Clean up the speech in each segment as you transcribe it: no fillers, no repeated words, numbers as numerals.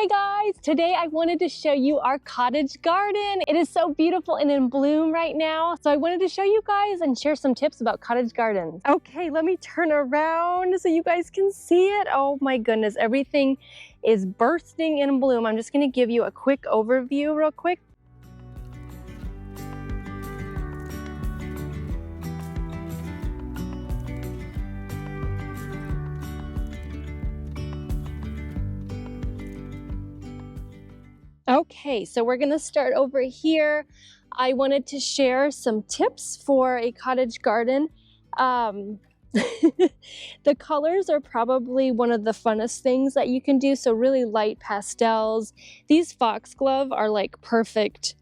Hey guys, today I wanted to show you our cottage garden. It is so beautiful and in bloom right now. So I wanted to show you guys and share some tips about cottage gardens. Okay, let me turn around so you guys can see it. Oh my goodness, everything is bursting in bloom. I'm just gonna give you a quick overview real quick. Okay, so we're gonna start over here. I wanted to share some tips for a cottage garden. The colors are probably one of the funnest things that you can do. So really light pastels. These foxglove are like perfect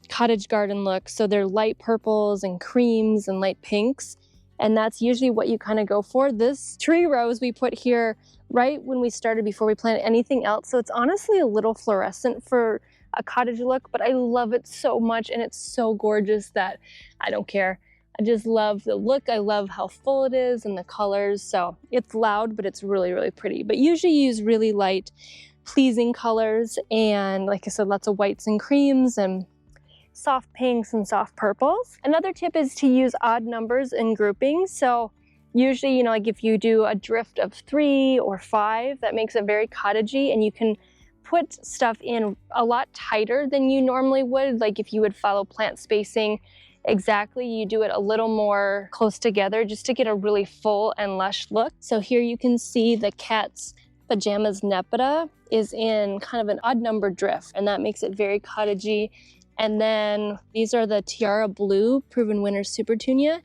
cottage garden looks. So they're light purples and creams and light pinks. And that's usually what you kind of go for. This tree rose we put here right when we started before we planted anything else. So it's honestly a little fluorescent for a cottage look, but I love it so much and it's so gorgeous that I don't care. I just love the look. I love how full it is and the colors. So it's loud, but it's really, really pretty. But usually use really light, pleasing colors. And like I said, lots of whites and creams and soft pinks and soft purples. Another tip is to use odd numbers in groupings. So usually, like if you do a drift of 3 or 5, that makes it very cottagey, and you can put stuff in a lot tighter than you normally would. Like if you would follow plant spacing exactly, you do it a little more close together just to get a really full and lush look. So here you can see the cat's pajamas nepeta is in kind of an odd number drift, and that makes it very cottagey. And then these are the Tiara Blue Proven Winner Supertunia.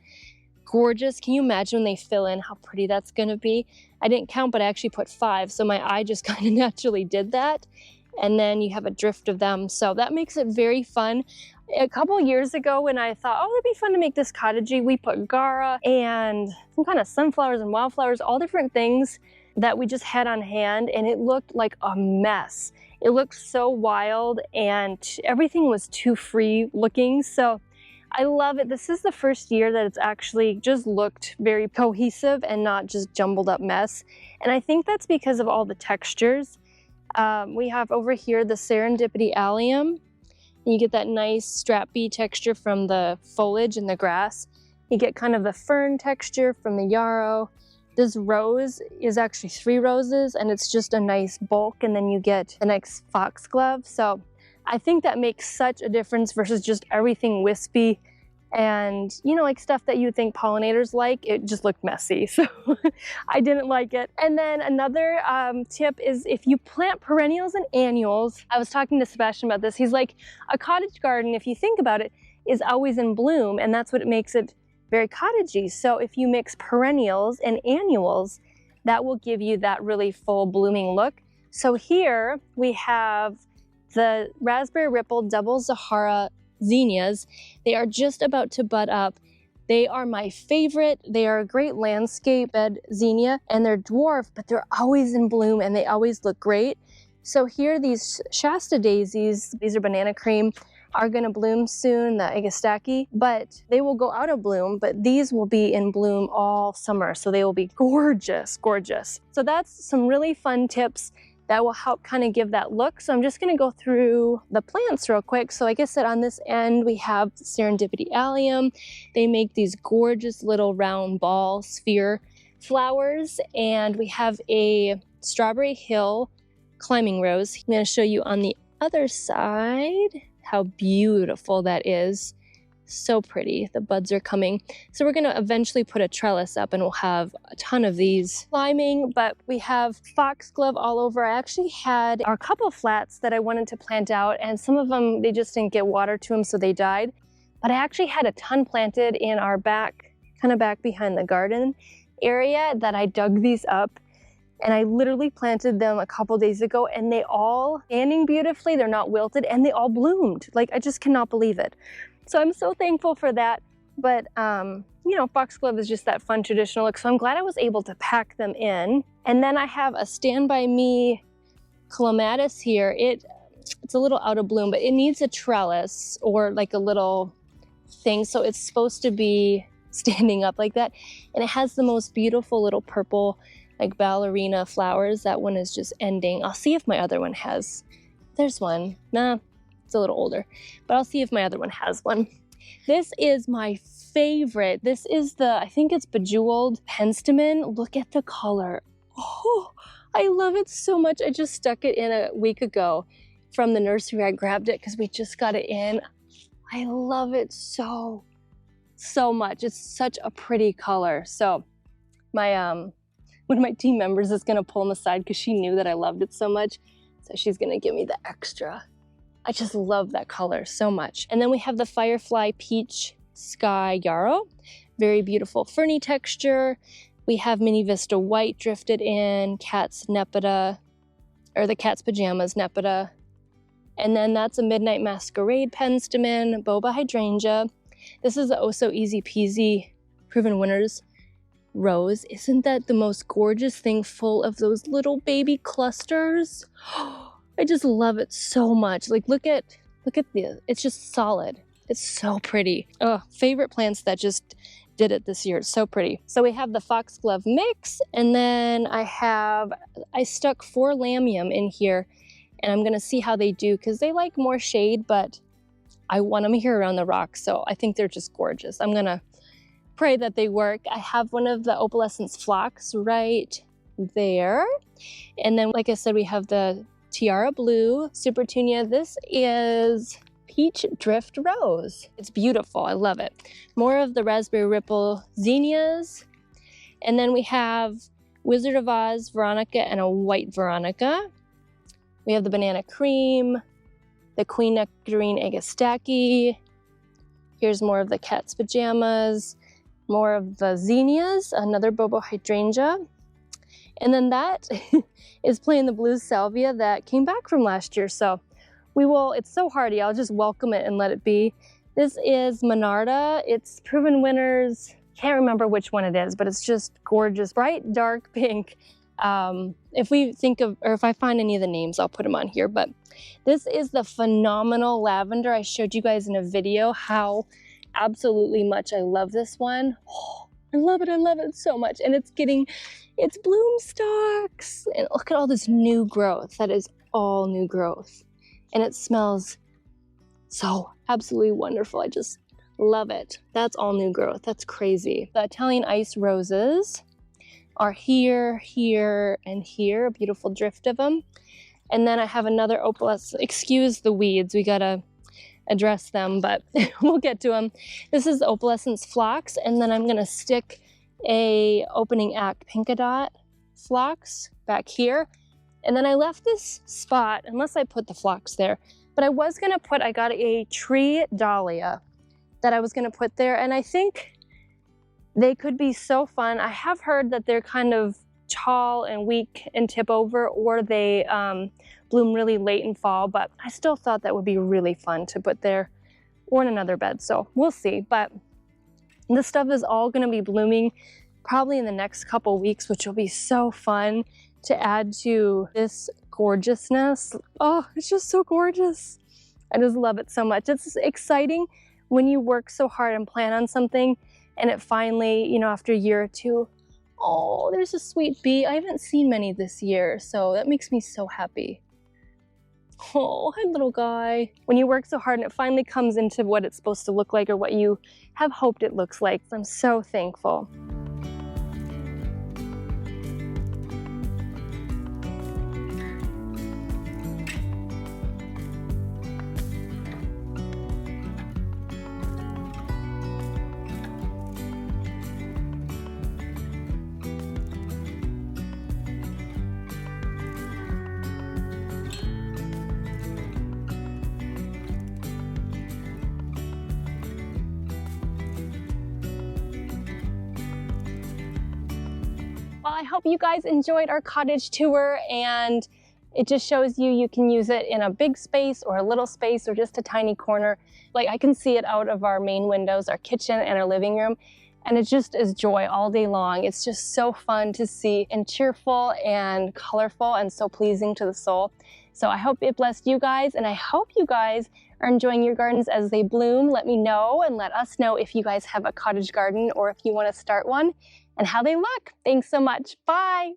Gorgeous. Can you imagine when they fill in how pretty that's going to be? I didn't count, but I actually put 5. So my eye just kind of naturally did that. And then you have a drift of them. So that makes it very fun. A couple years ago when I thought, oh, it'd be fun to make this cottagey, we put Gara and some kind of sunflowers and wildflowers, all different things that we just had on hand. And it looked like a mess. It looked so wild and everything was too free looking. So I love it. This is the first year that it's actually just looked very cohesive and not just jumbled up mess. And I think that's because of all the textures. We have over here the Serendipity Allium. And you get that nice strappy texture from the foliage and the grass. You get kind of the fern texture from the yarrow. This rose is actually 3 roses and it's just a nice bulk, and then you get the nice foxglove. So I think that makes such a difference versus just everything wispy and, like stuff that you think pollinators like. It just looked messy, so I didn't like it. And then another tip is if you plant perennials and annuals. I was talking to Sebastian about this. He's like, a cottage garden, if you think about it, is always in bloom, and that's what makes it very cottagey. So if you mix perennials and annuals, that will give you that really full blooming look. So here we have the Raspberry Ripple Double Zahara zinnias. They are just about to bud up. They are my favorite. They are a great landscape bed zinnia, and they're dwarf, but they're always in bloom and they always look great. So here, these Shasta daisies, these are banana cream, are going to bloom soon, the Agastaki, but they will go out of bloom, but these will be in bloom all summer. So they will be gorgeous, gorgeous. So that's some really fun tips that will help kind of give that look. So I'm just going to go through the plants real quick. So like I said, on this end, we have Serendipity Allium. They make these gorgeous little round ball sphere flowers. And we have a Strawberry Hill Climbing Rose. I'm going to show you on the other side how beautiful that is. So pretty. The buds are coming. So we're going to eventually put a trellis up and we'll have a ton of these climbing, but we have foxglove all over. I actually had a couple flats that I wanted to plant out, and some of them, they just didn't get water to them, so they died. But I actually had a ton planted in our back, kind of back behind the garden area, that I dug these up. And I literally planted them a couple days ago, and they all standing beautifully. They're not wilted, and they all bloomed. Like, I just cannot believe it. So I'm so thankful for that. But, foxglove is just that fun traditional look. So I'm glad I was able to pack them in. And then I have a Stand By Me clematis here. It's a little out of bloom, but it needs a trellis or like a little thing. So it's supposed to be standing up like that. And it has the most beautiful little purple like ballerina flowers. That one is just ending. I'll see if my other one has. There's one. Nah, it's a little older, but I'll see if my other one has one. This is my favorite. This is I think it's Bejeweled Penstemon. Look at the color. Oh, I love it so much. I just stuck it in a week ago from the nursery. I grabbed it because we just got it in. I love it so much. It's such a pretty color. So my one of my team members is gonna pull them aside because she knew that I loved it so much. So she's gonna give me the extra. I just love that color so much. And then we have the Firefly Peach Sky Yarrow. Very beautiful ferny texture. We have Mini Vista White drifted in, Cat's Nepeta, or the Cat's Pajamas Nepeta. And then that's a Midnight Masquerade Penstemon, Boba Hydrangea. This is the Oso Easy Peasy Proven Winners Rose. Isn't that the most gorgeous thing, full of those little baby clusters? I just love it so much. Like, look at it's just solid. It's so pretty. Oh, favorite plants that just did it this year. It's so pretty. So we have the Foxglove mix, and then I stuck 4 Lamium in here, and I'm gonna see how they do because they like more shade, but I want them here around the rocks, so I think they're just gorgeous. I'm gonna pray that they work. I have one of the Opalescence Phlox right there. And then, like I said, we have the Tiara Blue Supertunia. This is Peach Drift Rose. It's beautiful. I love it. More of the Raspberry Ripple Zinnias. And then we have Wizard of Oz Veronica and a White Veronica. We have the Banana Cream, the Queen Nectarine Agastaki. Here's more of the Cat's Pajamas, more of the Zinnias, another Bobo Hydrangea. And then that is playing the Blue Salvia that came back from last year. So it's so hardy. I'll just welcome it and let it be. This is Monarda. It's Proven Winners. Can't remember which one it is, but it's just gorgeous. Bright, dark pink. If I find any of the names, I'll put them on here. But this is the Phenomenal Lavender. I showed you guys in a video how absolutely much I love this one. Oh, I love it so much. And it's getting its bloom stalks. And look at all this new growth. That is all new growth. And it smells so absolutely wonderful. I just love it. That's all new growth. That's crazy. The Italian Ice Roses are here, here, and here. A beautiful drift of them. And then I have another opalescence. Excuse the weeds. We gotta address them, but we'll get to them. This is Opalescence Phlox, and then I'm gonna stick a Opening Act Pinkadot Phlox back here. And then I left this spot, unless I put the phlox there, but I got a tree dahlia that I was gonna put there, and I think they could be so fun. I have heard that they're kind of tall and weak and tip over, or they bloom really late in fall, but I still thought that would be really fun to put there or in another bed, so we'll see. But this stuff is all gonna be blooming probably in the next couple weeks, which will be so fun to add to this gorgeousness. Oh, it's just so gorgeous. I just love it so much. It's exciting when you work so hard and plan on something and it finally, after a year or two, oh, there's a sweet bee. I haven't seen many this year, so that makes me so happy. Oh, hi, little guy. When you work so hard and it finally comes into what it's supposed to look like or what you have hoped it looks like, I'm so thankful. Well, I hope you guys enjoyed our cottage tour, and it just shows you can use it in a big space or a little space or just a tiny corner. Like, I can see it out of our main windows, our kitchen and our living room, and it just is joy all day long. It's just so fun to see and cheerful and colorful and so pleasing to the soul. So I hope it blessed you guys, and I hope you guys are enjoying your gardens as they bloom. Let me know and let us know if you guys have a cottage garden or if you want to start one and how they look. Thanks so much. Bye.